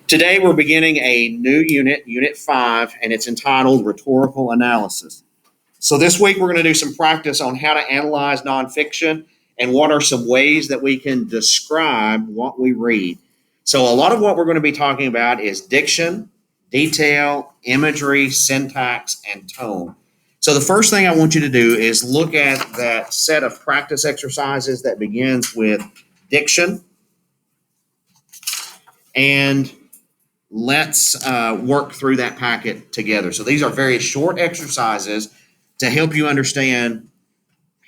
Today we're beginning a new unit, Unit 5, and it's entitled Rhetorical Analysis. So this week we're going to do some practice on how to analyze nonfiction and what are some ways that we can describe what we read. So a lot of what we're going to be talking about is diction, detail, imagery, syntax, and tone. So the first thing I want you to do is look at that set of practice exercises that begins with diction, and let's work through that packet together. So these are very short exercises to help you understand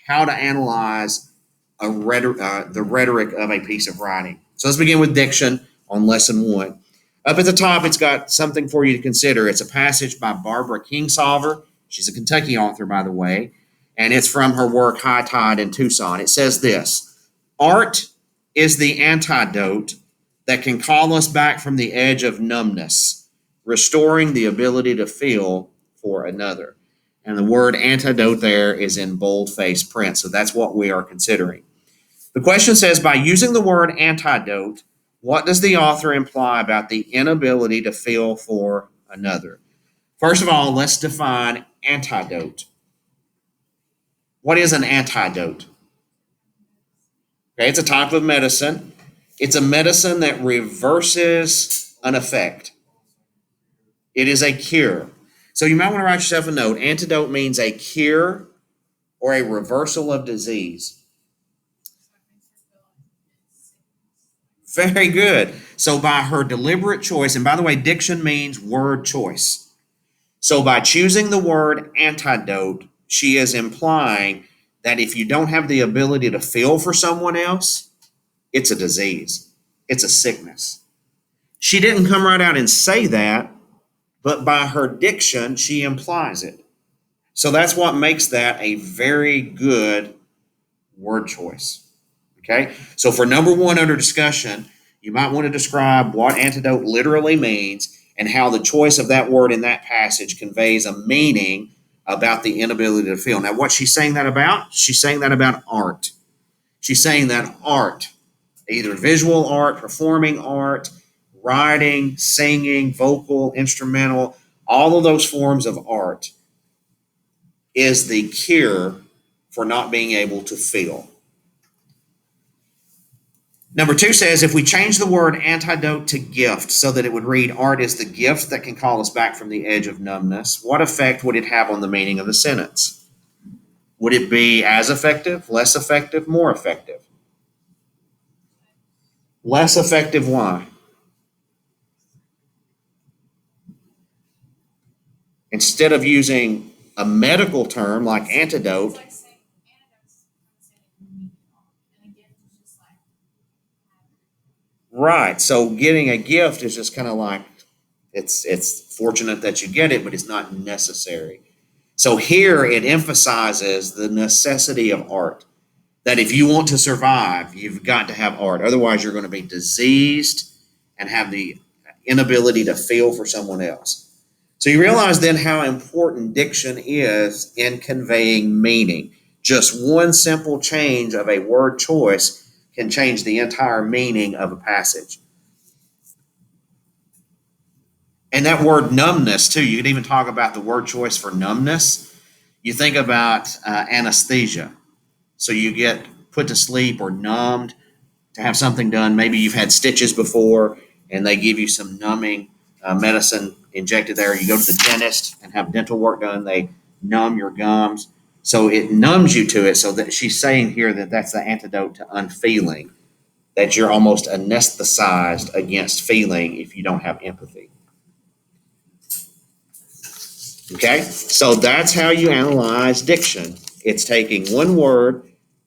how to analyze the rhetoric of a piece of writing. So let's begin with diction on lesson 1. Up at the top, it's got something for you to consider. It's a passage by Barbara Kingsolver. She's a Kentucky author, by the way, and it's from her work High Tide in Tucson. It says this: art is the antidote that can call us back from the edge of numbness, restoring the ability to feel for another. And the word antidote there is in bold-face print, so that's what we are considering. The question says, by using the word antidote, what does the author imply about the inability to feel for another? First of all, let's define antidote. What is an antidote? Okay, it's a type of medicine. It's a medicine that reverses an effect. It is a cure. So you might want to write yourself a note. Antidote means a cure or a reversal of disease. Very good. So by her deliberate choice, and by the way, diction means word choice. So by choosing the word antidote, she is implying that if you don't have the ability to feel for someone else, it's a disease. It's a sickness. She didn't come right out and say that, but by her diction, she implies it. So that's what makes that a very good word choice. Okay? So for number 1 under discussion, you might want to describe what antidote literally means and how the choice of that word in that passage conveys a meaning about the inability to feel. Now, what's she saying that about? She's saying that about art. She's saying that art, either visual art, performing art, writing, singing, vocal, instrumental, all of those forms of art is the cure for not being able to feel. Number 2 says, if we change the word antidote to gift so that it would read, art is the gift that can call us back from the edge of numbness, what effect would it have on the meaning of the sentence? Would it be as effective, less effective, more effective? Less effective, why? Instead of using a medical term like antidote, right. So getting a gift is just kind of like it's fortunate that you get it, but it's not necessary. So here it emphasizes the necessity of art. That if you want to survive, you've got to have art. Otherwise, you're going to be diseased and have the inability to feel for someone else. So you realize then how important diction is in conveying meaning. Just one simple change of a word choice can change the entire meaning of a passage. And that word numbness, too, you can even talk about the word choice for numbness. You think about anesthesia. So you get put to sleep or numbed to have something done. Maybe you've had stitches before and they give you some numbing medicine injected there. You go to the dentist and have dental work done. They numb your gums. So it numbs you to it. So that she's saying here that that's the antidote to unfeeling, that you're almost anesthetized against feeling if you don't have empathy. Okay, so that's how you analyze diction. It's taking one word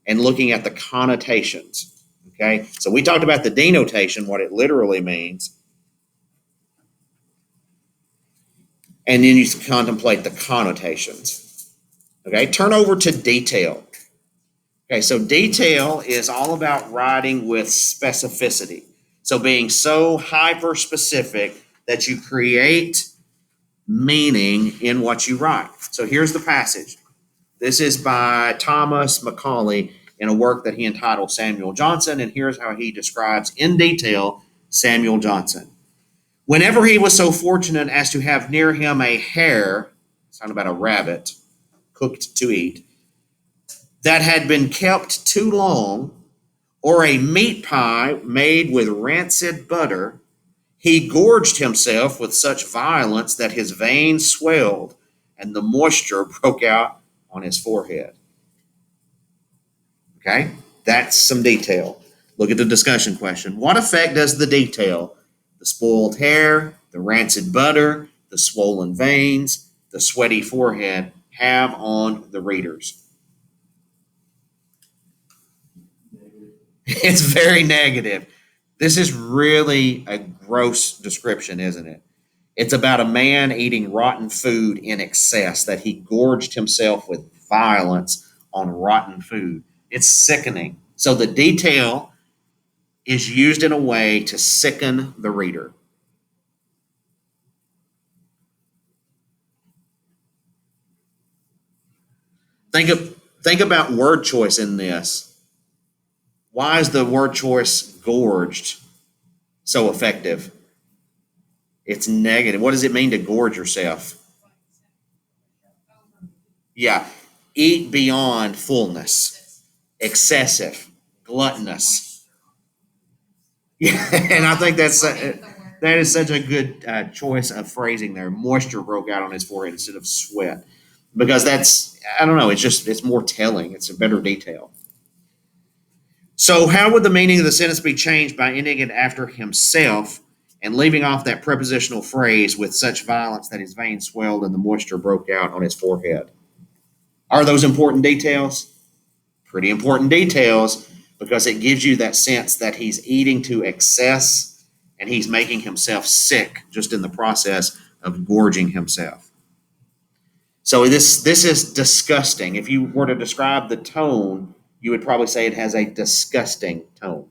and looking at the connotations. Okay, so we talked about the denotation, what it literally means, and then you contemplate the connotations. Okay, turn over to detail. Okay, so detail is all about writing with specificity. So being so hyper specific that you create meaning in what you write. So here's the passage. This is by Thomas Macaulay in a work that he entitled Samuel Johnson, and here's how he describes in detail Samuel Johnson. Whenever he was so fortunate as to have near him a hare, sound about a rabbit, cooked to eat, that had been kept too long, or a meat pie made with rancid butter, he gorged himself with such violence that his veins swelled and the moisture broke out on his forehead. Okay? That's some detail. Look at the discussion question. What effect does the detail, the spoiled hair, the rancid butter, the swollen veins, the sweaty forehead, have on the readers? It's very negative. This is really a gross description, isn't it? It's about a man eating rotten food in excess, that he gorged himself with violence on rotten food. It's sickening. So the detail is used in a way to sicken the reader. Think about word choice in this. Why is the word choice gorged so effective? It's negative. What does it mean to gorge yourself? Yeah, eat beyond fullness, excessive, gluttonous. Yeah, and I think that is such a good choice of phrasing there. Moisture broke out on his forehead instead of sweat, because that's, I don't know. It's more telling. It's a better detail. So how would the meaning of the sentence be changed by ending it after himself and leaving off that prepositional phrase with such violence that his veins swelled and the moisture broke out on his forehead? Are those important details? Pretty important details, because it gives you that sense that he's eating to excess and he's making himself sick just in the process of gorging himself. So this is disgusting. If you were to describe the tone, you would probably say it has a disgusting tone.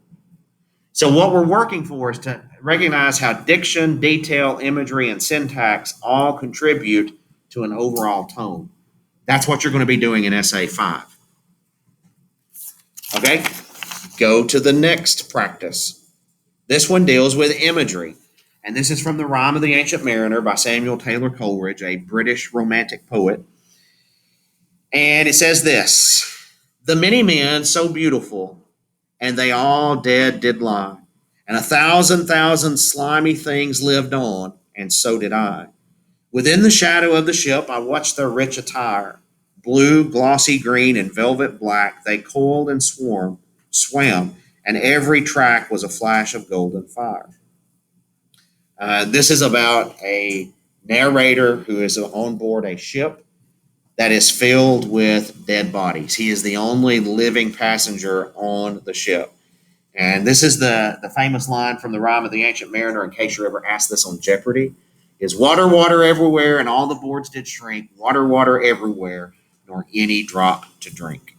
So what we're working for is to recognize how diction, detail, imagery, and syntax all contribute to an overall tone. That's what you're going to be doing in Essay 5. Okay? Go to the next practice. This one deals with imagery. And this is from The Rime of the Ancient Mariner by Samuel Taylor Coleridge, a British romantic poet. And it says this: the many men so beautiful, and they all dead did lie, and 1,000,000 slimy things lived on, and so did I. Within the shadow of the ship I watched their rich attire. Blue, glossy green, and velvet black, they coiled and swam, and every track was a flash of golden fire. This is about a narrator who is on board a ship that is filled with dead bodies. He is the only living passenger on the ship. And this is the famous line from The Rime of the Ancient Mariner, in case you're ever asked this on Jeopardy, is water, water everywhere, and all the boards did shrink, water, water everywhere, nor any drop to drink.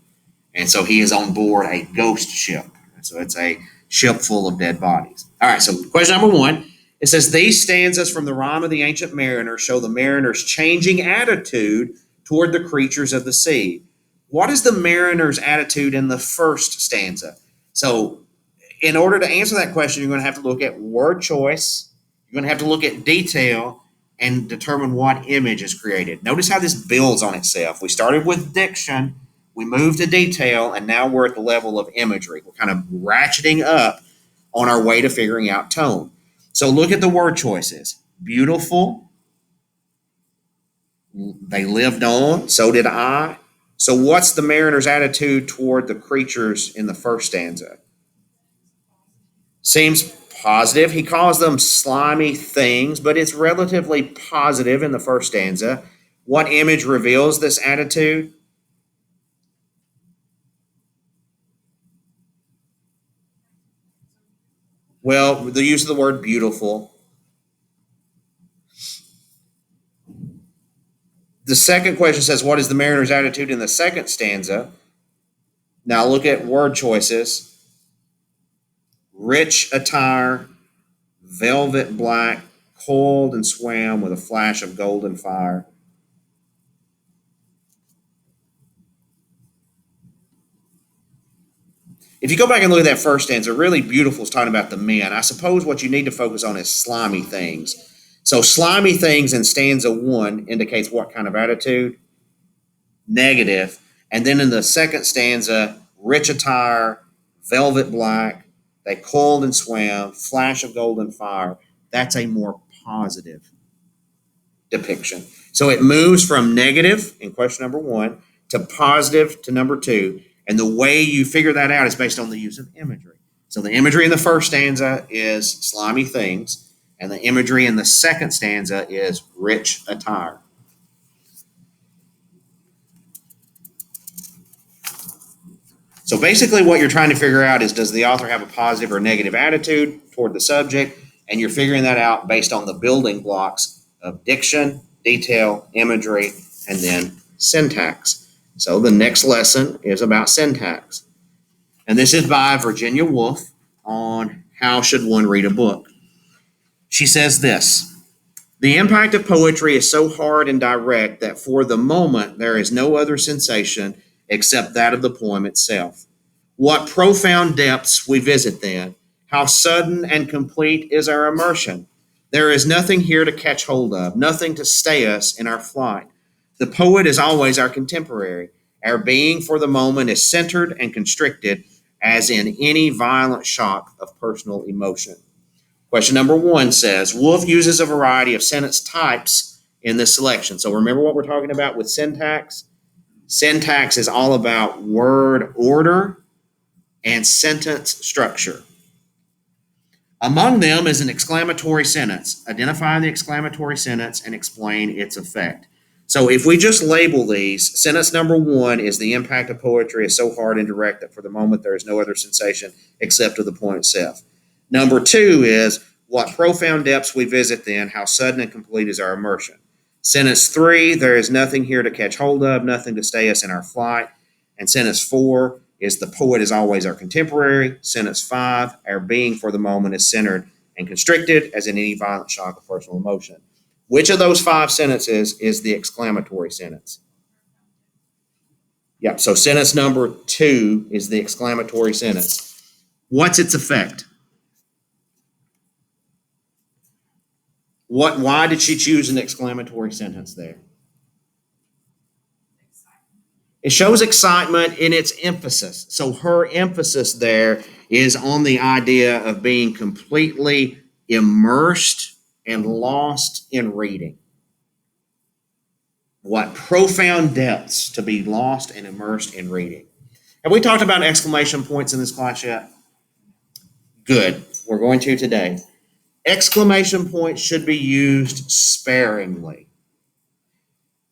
And so he is on board a ghost ship. So it's a ship full of dead bodies. All right, so question number 1. It says, these stanzas from The Rime of the Ancient Mariner show the mariner's changing attitude toward the creatures of the sea. What is the mariner's attitude in the first stanza? So in order to answer that question, you're going to have to look at word choice, you're going to have to look at detail, and determine what image is created. Notice how this builds on itself. We started with diction, we moved to detail, and now we're at the level of imagery. We're kind of ratcheting up on our way to figuring out tone. So look at the word choices. Beautiful. They lived on. So did I. So what's the mariner's attitude toward the creatures in the first stanza? Seems positive. He calls them slimy things, but it's relatively positive in the first stanza. What image reveals this attitude? Well, the use of the word beautiful. The second question says, what is the mariner's attitude in the second stanza? Now look at word choices. Rich attire, velvet black, coiled and swam with a flash of golden fire. If you go back and look at that first stanza, really beautiful is talking about the men. I suppose what you need to focus on is slimy things. So slimy things in stanza 1 indicates what kind of attitude? Negative. And then in the second stanza, rich attire, velvet black, they coiled and swam, flash of golden fire. That's a more positive depiction. So it moves from negative in question number 1 to positive to number 2. And the way you figure that out is based on the use of imagery. So the imagery in the first stanza is slimy things, and the imagery in the second stanza is rich attire. So basically, what you're trying to figure out is, does the author have a positive or negative attitude toward the subject? And you're figuring that out based on the building blocks of diction, detail, imagery, and then syntax. So the next lesson is about syntax. And this is by Virginia Woolf on how should one read a book. She says this: the impact of poetry is so hard and direct that for the moment there is no other sensation except that of the poem itself. What profound depths we visit then! How sudden and complete is our immersion! There is nothing here to catch hold of, nothing to stay us in our flight. The poet is always our contemporary. Our being for the moment is centered and constricted as in any violent shock of personal emotion. Question number 1 says, Woolf uses a variety of sentence types in this selection. So remember what we're talking about with syntax? Syntax is all about word order and sentence structure. Among them is an exclamatory sentence. Identify the exclamatory sentence and explain its effect. So if we just label these, sentence number 1 is the impact of poetry is so hard and direct that for the moment there is no other sensation except of the poem itself. Number 2 is, what profound depths we visit then, how sudden and complete is our immersion. Sentence 3, there is nothing here to catch hold of, nothing to stay us in our flight. And sentence 4 is, the poet is always our contemporary. Sentence 5, our being for the moment is centered and constricted as in any violent shock of personal emotion. Which of those 5 sentences is the exclamatory sentence? Yep, so sentence number 2 is the exclamatory sentence. What's its effect? Why did she choose an exclamatory sentence there? It shows excitement in its emphasis. So her emphasis there is on the idea of being completely immersed and lost in reading. What profound depths to be lost and immersed in reading. Have we talked about exclamation points in this class yet? Good. We're going to today. Exclamation points should be used sparingly.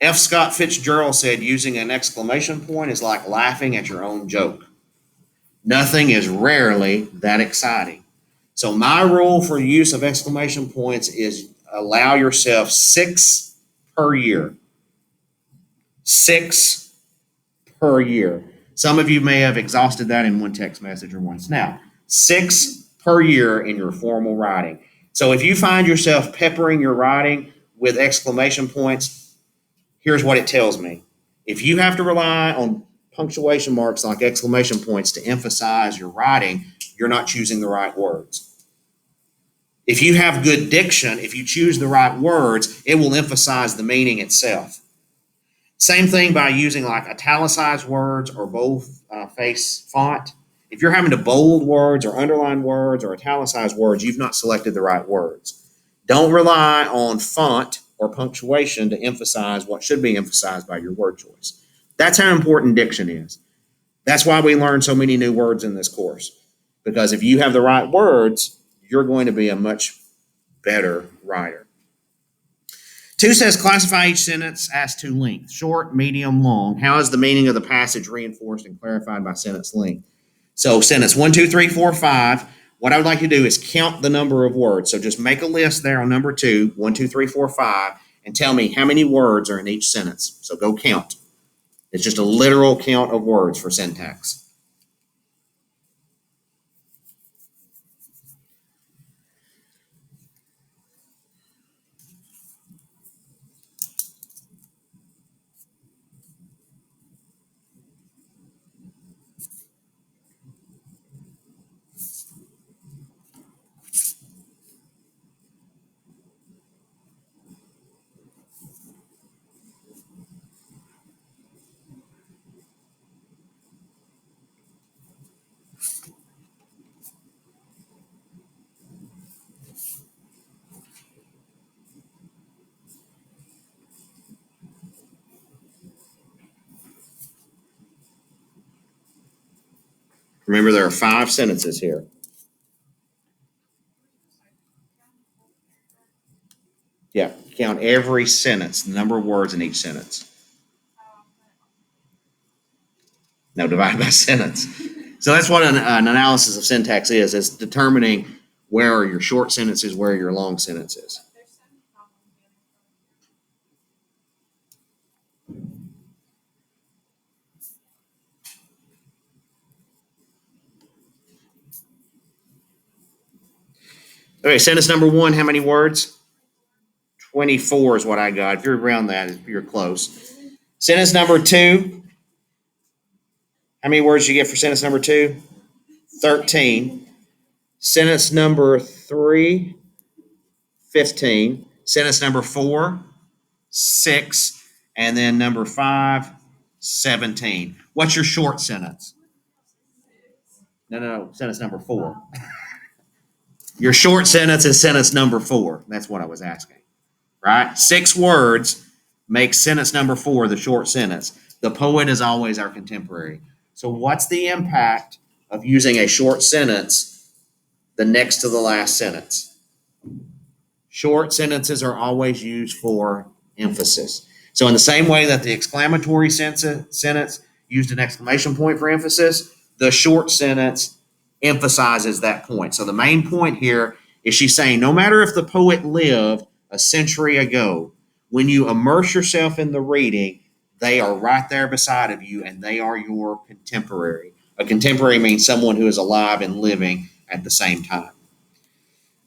F. Scott Fitzgerald said using an exclamation point is like laughing at your own joke. Nothing is rarely that exciting. So my rule for use of exclamation points is allow yourself 6 per year. 6 per year. Some of you may have exhausted that in one text message or one snap. 6 per year in your formal writing. So if you find yourself peppering your writing with exclamation points, here's what it tells me. If you have to rely on punctuation marks like exclamation points to emphasize your writing, you're not choosing the right words. If you have good diction, if you choose the right words, it will emphasize the meaning itself. Same thing by using like italicized words or bold-face font. If you're having to bold words or underline words or italicize words, you've not selected the right words. Don't rely on font or punctuation to emphasize what should be emphasized by your word choice. That's how important diction is. That's why we learn so many new words in this course. Because if you have the right words, you're going to be a much better writer. 2 says classify each sentence as to length: short, medium, long. How is the meaning of the passage reinforced and clarified by sentence length? So sentence 1, 2, 3, 4, 5. What I would like to do is count the number of words. So just make a list there on number 2, 1, 2, 3, 4, 5, and tell me how many words are in each sentence. So go count. It's just a literal count of words for syntax. Remember, there are 5 sentences here. Yeah, count every sentence, the number of words in each sentence. No, divide by sentence. So that's what an analysis of syntax is. It's determining where are your short sentences, where are your long sentences. Okay, sentence number 1, how many words? 24 is what I got. If you're around that, you're close. Sentence number 2, how many words you get for sentence number 2? 13. Sentence number 3, 15. Sentence number 4, 6. And then number 5, 17. What's your short sentence? No. Sentence number 4. Your short sentence is sentence number 4. That's what I was asking. Right? 6 words makes sentence number 4 the short sentence. The poet is always our contemporary. So what's the impact of using a short sentence the next to the last sentence? Short sentences are always used for emphasis. So in the same way that the exclamatory sentence used an exclamation point for emphasis, the short sentence emphasizes that point. So the main point here is she's saying no matter if the poet lived a century ago, when you immerse yourself in the reading, they are right there beside of you and they are your contemporary. A contemporary means someone who is alive and living at the same time.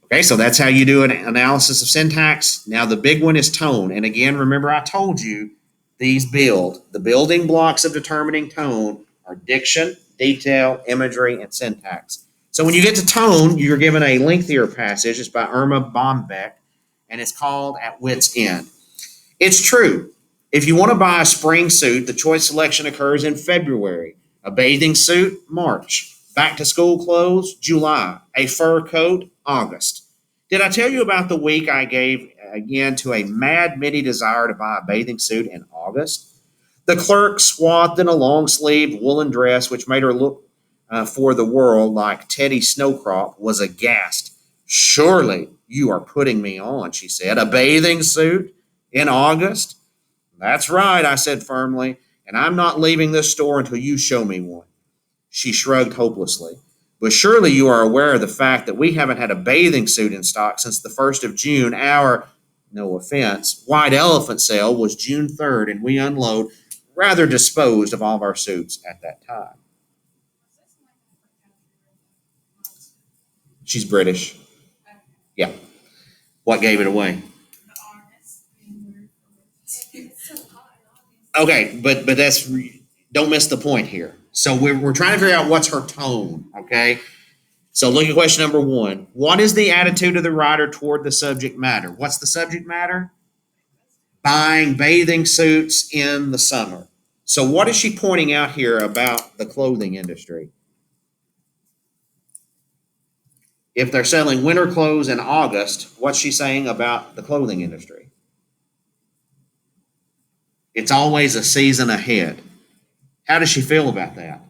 Okay, so that's how you do an analysis of syntax. Now the big one is tone. And again, remember I told you these the building blocks of determining tone are diction, detail, imagery, and syntax. So when you get to tone, you're given a lengthier passage. It's by Irma Bombeck, and it's called At Wit's End. It's true. If you want to buy a spring suit, the choice selection occurs in February. A bathing suit, March. Back to school clothes, July. A fur coat, August. Did I tell you about the week I gave again to a mad midi desire to buy a bathing suit in August? The clerk, swathed in a long sleeved woolen dress, which made her look for the world like Teddy Snowcrop, was aghast. Surely you are putting me on, she said. A bathing suit in August? That's right, I said firmly, and I'm not leaving this store until you show me one. She shrugged hopelessly. But surely you are aware of the fact that we haven't had a bathing suit in stock since the 1st of June. Our, no offense, white elephant sale was June 3rd, and we unload, rather disposed of all of our suits at that time. She's British. Yeah. What gave it away? Okay, but that's don't miss the point here. So we're trying to figure out what's her tone, okay? So look at question number 1. What is the attitude of the writer toward the subject matter? What's the subject matter? Buying bathing suits in the summer. So what is she pointing out here about the clothing industry? If they're selling winter clothes in August, what's she saying about the clothing industry? It's always a season ahead. How does she feel about that?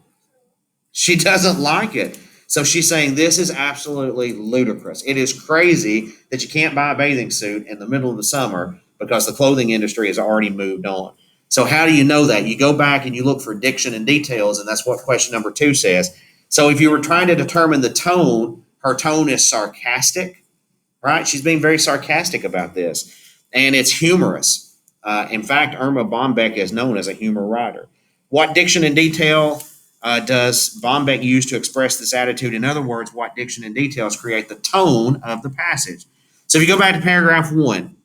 She doesn't like it. So she's saying this is absolutely ludicrous. It is crazy that you can't buy a bathing suit in the middle of the summer because the clothing industry has already moved on. So how do you know that? You go back and you look for diction and details, and that's what question number 2 says. So if you were trying to determine the tone, her tone is sarcastic, right? She's being very sarcastic about this, and it's humorous. In fact, Irma Bombeck is known as a humor writer. What diction and detail does Bombeck use to express this attitude? In other words, what diction and details create the tone of the passage? So if you go back to paragraph 1,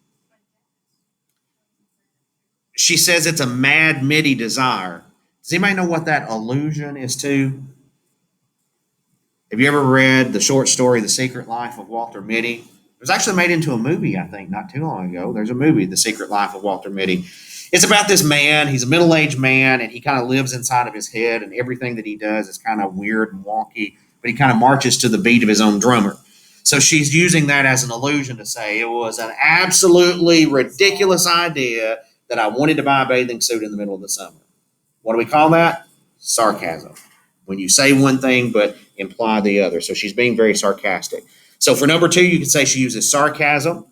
she says it's a mad midi desire. Does anybody know what that allusion is to? Have you ever read the short story The Secret Life of Walter Mitty? It was actually made into a movie, I think, not too long ago. There's a movie, The Secret Life of Walter Mitty. It's about this man. He's a middle-aged man, and he kind of lives inside of his head, and everything that he does is kind of weird and wonky, but he kind of marches to the beat of his own drummer. So she's using that as an allusion to say it was an absolutely ridiculous idea that I wanted to buy a bathing suit in the middle of the summer. What do we call that? Sarcasm. When you say one thing but imply the other. So she's being very sarcastic. So for number 2, you could say she uses sarcasm.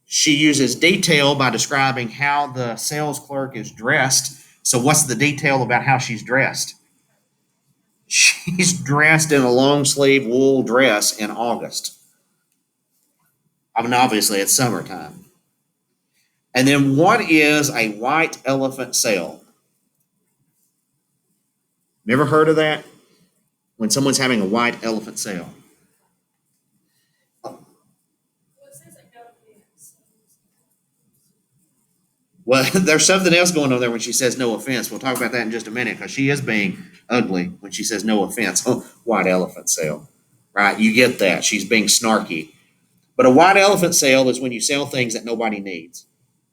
She uses detail by describing how the sales clerk is dressed. So what's the detail about how she's dressed? She's dressed in a long sleeve wool dress in August. I mean, obviously it's summertime. And then what is a white elephant sale? Never heard of that? When someone's having a white elephant sale. Well, there's something else going on there when she says no offense. We'll talk about that in just a minute because she is being ugly when she says no offense. Oh, white elephant sale, right? You get that. She's being snarky. But a white elephant sale is when you sell things that nobody needs.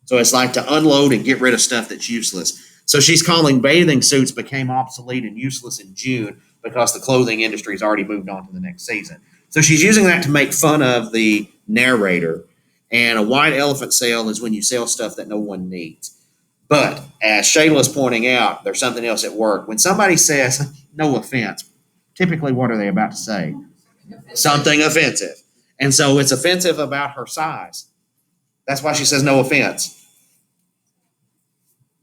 So it's like to unload and get rid of stuff that's useless. So she's calling bathing suits became obsolete and useless in June because the clothing industry has already moved on to the next season. So she's using that to make fun of the narrator. And a white elephant sale is when you sell stuff that no one needs. But as Shayla's pointing out, there's something else at work. When somebody says, no offense, typically what are they about to say? Something offensive. And so it's offensive about her size. That's why she says no offense.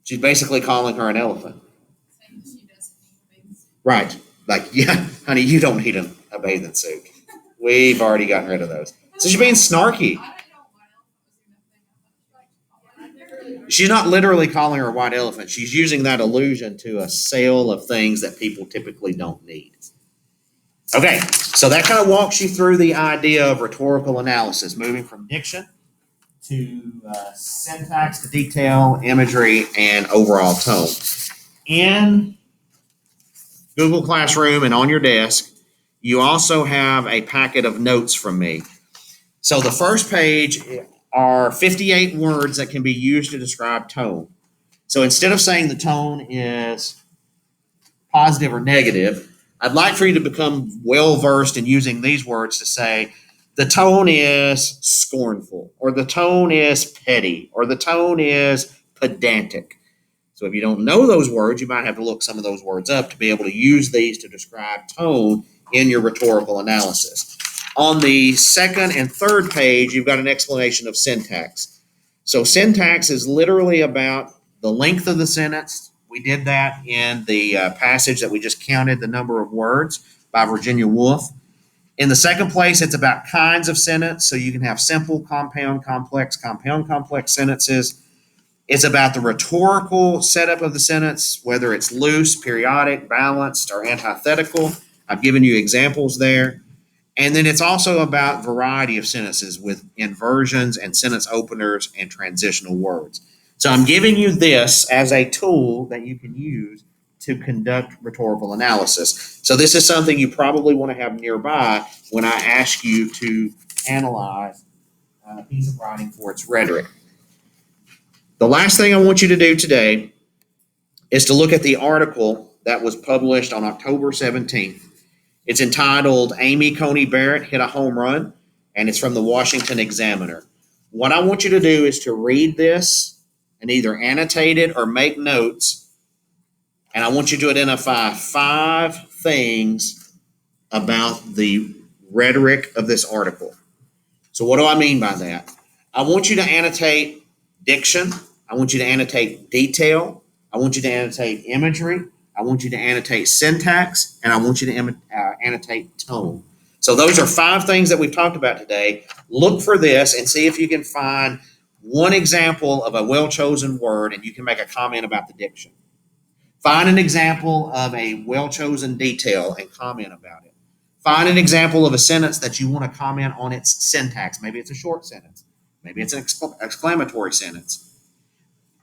She's basically calling her an elephant. Right. Like, yeah, honey, you don't need a bathing suit. We've already gotten rid of those. So she's being snarky. She's not literally calling her a white elephant. She's using that allusion to a sale of things that people typically don't need. Okay, so that kind of walks you through the idea of rhetorical analysis, moving from diction to syntax to detail, imagery, and overall tone. In Google Classroom and on your desk, you also have a packet of notes from me. So the first page are 58 words that can be used to describe tone. So instead of saying the tone is positive or negative, I'd like for you to become well versed in using these words to say the tone is scornful, or the tone is petty, or the tone is pedantic. So if you don't know those words, you might have to look some of those words up to be able to use these to describe tone in your rhetorical analysis. On the second and third page, you've got an explanation of syntax. So syntax is literally about the length of the sentence. We did that in the passage that we just counted the number of words by Virginia Woolf. In the second place, it's about kinds of sentence. So you can have simple, compound, complex sentences. It's about the rhetorical setup of the sentence, whether it's loose, periodic, balanced, or antithetical. I've given you examples there. And then it's also about variety of sentences with inversions and sentence openers and transitional words. So I'm giving you this as a tool that you can use to conduct rhetorical analysis. So this is something you probably want to have nearby when I ask you to analyze a piece of writing for its rhetoric. The last thing I want you to do today is to look at the article that was published on October 17th. It's entitled Amy Coney Barrett Hit a Home Run, and it's from the Washington Examiner. What I want you to do is to read this and either annotate it or make notes, and I want you to identify 5 things about the rhetoric of this article. So what do I mean by that? I want you to annotate diction. I want you to annotate detail. I want you to annotate imagery. I want you to annotate syntax, and I want you to annotate tone. So those are 5 things that we've talked about today. Look for this and see if you can find one example of a well-chosen word, and you can make a comment about the diction. Find an example of a well-chosen detail and comment about it. Find an example of a sentence that you want to comment on its syntax. Maybe it's a short sentence. Maybe it's an exclamatory sentence.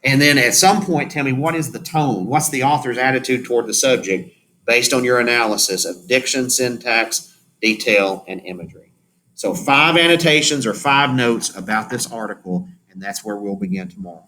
And then at some point, tell me, what is the tone? What's the author's attitude toward the subject based on your analysis of diction, syntax, detail, and imagery? So 5 annotations or 5 notes about this article, and that's where we'll begin tomorrow.